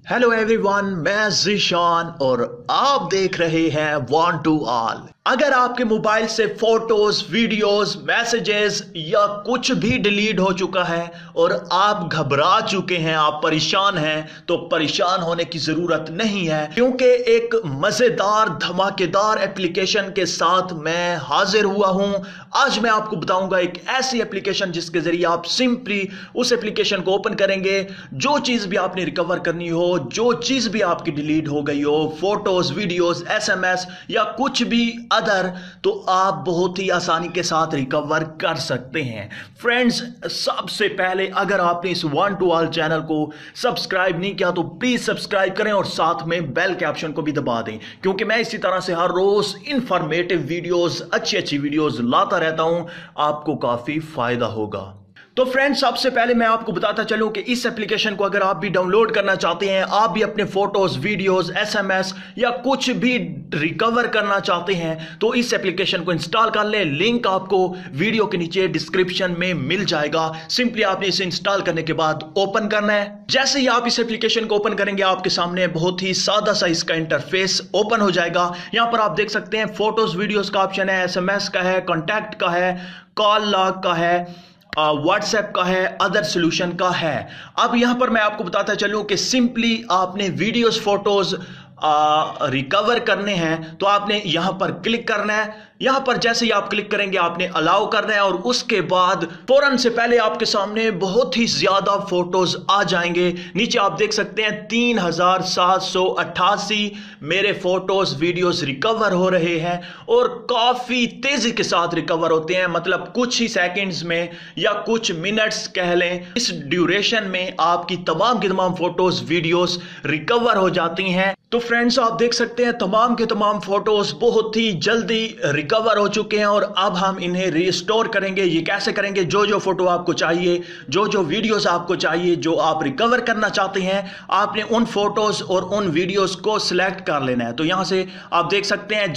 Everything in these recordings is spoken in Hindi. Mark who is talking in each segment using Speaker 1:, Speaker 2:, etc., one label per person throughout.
Speaker 1: हेलो एवरीवन, मैं जिशान और आप देख रहे हैं वन टू ऑल। अगर आपके मोबाइल से फोटोज, वीडियोस, मैसेजेस या कुछ भी डिलीट हो चुका है और आप घबरा चुके हैं, आप परेशान हैं, तो परेशान होने की जरूरत नहीं है, क्योंकि एक मजेदार धमाकेदार एप्लीकेशन के साथ मैं हाजिर हुआ हूं। आज मैं आपको बताऊंगा एक ऐसी एप्लीकेशन जिसके जरिए आप सिंपली उस एप्लीकेशन को ओपन करेंगे, जो चीज भी आपने रिकवर करनी हो, जो चीज भी आपकी डिलीट हो गई हो, फोटोज, वीडियोस, एसएमएस या कुछ भी अदर, तो आप बहुत ही आसानी के साथ रिकवर कर सकते हैं। फ्रेंड्स, सबसे पहले अगर आपने इस वन टू ऑल चैनल को सब्सक्राइब नहीं किया तो प्लीज सब्सक्राइब करें और साथ में बेल के ऑप्शन को भी दबा दें, क्योंकि मैं इसी तरह से हर रोज इंफॉर्मेटिव वीडियोस, अच्छी अच्छी वीडियोस लाता रहता हूं, आपको काफी फायदा होगा। तो फ्रेंड्स, सबसे पहले मैं आपको बताता चलूं कि इस एप्लीकेशन को अगर आप भी डाउनलोड करना चाहते हैं, आप भी अपने फोटोज, वीडियोस, एसएमएस या कुछ भी रिकवर करना चाहते हैं, तो इस एप्लीकेशन को इंस्टॉल कर लें। लिंक आपको वीडियो के नीचे डिस्क्रिप्शन में मिल जाएगा। सिंपली आपने इसे इंस्टॉल करने के बाद ओपन करना है। जैसे ही आप इस एप्लीकेशन को ओपन करेंगे, आपके सामने बहुत ही सादा सा इसका इंटरफेस ओपन हो जाएगा। यहां पर आप देख सकते हैं फोटोज, वीडियोस का ऑप्शन है, एसएमएस का है, कॉन्टैक्ट का है, कॉल लॉग का है, व्हाट्सएप का है, अदर सोल्यूशन का है। अब यहां पर मैं आपको बताता चलूं कि सिंपली आपने वीडियोस, फोटोज रिकवर करने हैं तो आपने यहां पर क्लिक करना है। यहां पर जैसे ही आप क्लिक करेंगे, आपने अलाउ करना है और उसके बाद फौरन से पहले आपके सामने बहुत ही ज्यादा फोटोज आ जाएंगे। नीचे आप देख सकते हैं 3788 मेरे फोटोज, वीडियोस रिकवर हो रहे हैं और काफी तेजी के साथ रिकवर होते हैं। मतलब कुछ ही सेकंड्स में या कुछ मिनट्स कह लें, इस ड्यूरेशन में आपकी तमाम की तमाम फोटोज, वीडियोस रिकवर हो जाती हैं। तो फ्रेंड्स, आप देख सकते हैं तमाम के तमाम फोटोज बहुत ही जल्दी रिकवर हो चुके हैं और अब हम इन्हें रिस्टोर करेंगे। ये कैसे करेंगे? जो जो फोटो आपको चाहिए, जो जो वीडियोस आपको चाहिए, जो आप रिकवर करना चाहते हैं, आपने उन फोटोज और उन वीडियोस को सिलेक्ट कर लेना है। तो यहां से आप देख सकते हैं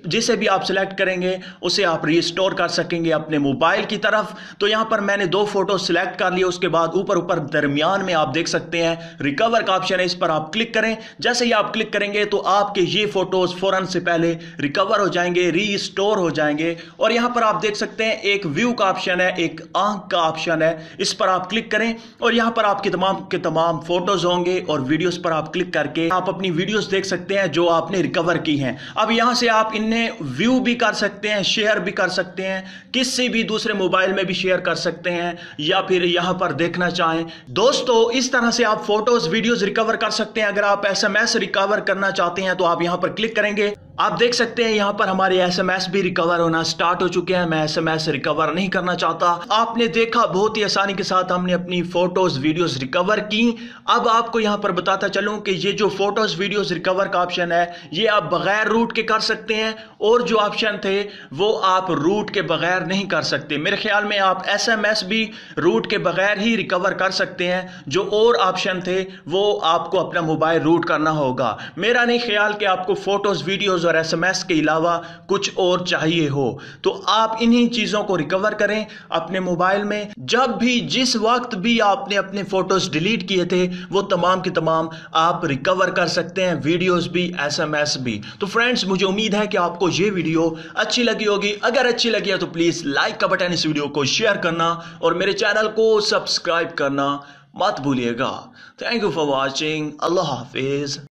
Speaker 1: जिसे भी आप सिलेक्ट करेंगे उसे आप रिस्टोर कर सकेंगे अपने मोबाइल की तरफ। तो यहां पर मैंने 2 फोटो सिलेक्ट कर लिए। उसके बाद ऊपर दरमियान में आप देख सकते हैं रिकवर का ऑप्शन है, इस पर आप क्लिक करें। जैसे ही आप क्लिक करेंगे तो आपके ये फोटोज फौरन से पहले रिकवर हो जाएंगे, रिस्टोर हो जाएंगे। और यहां पर आप देख सकते हैं एक व्यू का ऑप्शन है, एक आंख का ऑप्शन है, इस पर आप क्लिक करें और यहां पर आपके तमाम के तमाम फोटोज होंगे और वीडियोस पर आप क्लिक करके आप अपनी वीडियोस देख सकते हैं जो आपने रिकवर की हैं। अब यहां से आप व्यू भी कर सकते हैं, शेयर भी कर सकते हैं, किसी भी दूसरे मोबाइल में भी शेयर कर सकते हैं या फिर यहां पर देखना चाहें। दोस्तों, इस तरह से आप फोटोज, वीडियोस रिकवर कर सकते हैं। अगर आप एसएमएस रिकवर करना चाहते हैं तो आप यहां पर क्लिक करेंगे। आप देख सकते हैं यहां पर हमारे एसएमएस भी रिकवर होना स्टार्ट हो चुके हैं। मैं एसएमएस रिकवर नहीं करना चाहता। आपने देखा बहुत ही आसानी के साथ हमने अपनी फोटोज, वीडियोस रिकवर की। अब आपको यहां पर बताता चलूं कि ये जो फोटोज, वीडियोस रिकवर का ऑप्शन है, ये आप बगैर रूट के कर सकते हैं और जो ऑप्शन थे वो आप रूट के बगैर नहीं कर सकते। मेरे ख्याल में आप एसएमएस भी रूट के बगैर ही रिकवर कर सकते हैं। जो और ऑप्शन थे वो आपको अपना मोबाइल रूट करना होगा। मेरा नहीं ख्याल कि आपको फोटोज, वीडियोस और एसएमएस के अलावा कुछ और चाहिए हो। तो आप इन्हीं चीजों को रिकवर करें अपने मोबाइल में। जब भी, जिस वक्त भी आपने अपने फोटोज डिलीट किए थे, वो तमाम के तमाम आप रिकवर कर सकते हैं, वीडियोस भी, एसएमएस भी। तो फ्रेंड्स, मुझे उम्मीद है कि आपको ये वीडियो अच्छी लगी होगी। अगर अच्छी लगी है तो प्लीज लाइक का बटन, इस वीडियो को शेयर करना और मेरे चैनल को सब्सक्राइब करना मत भूलिएगा। Thank you for watching. Allah Hafiz.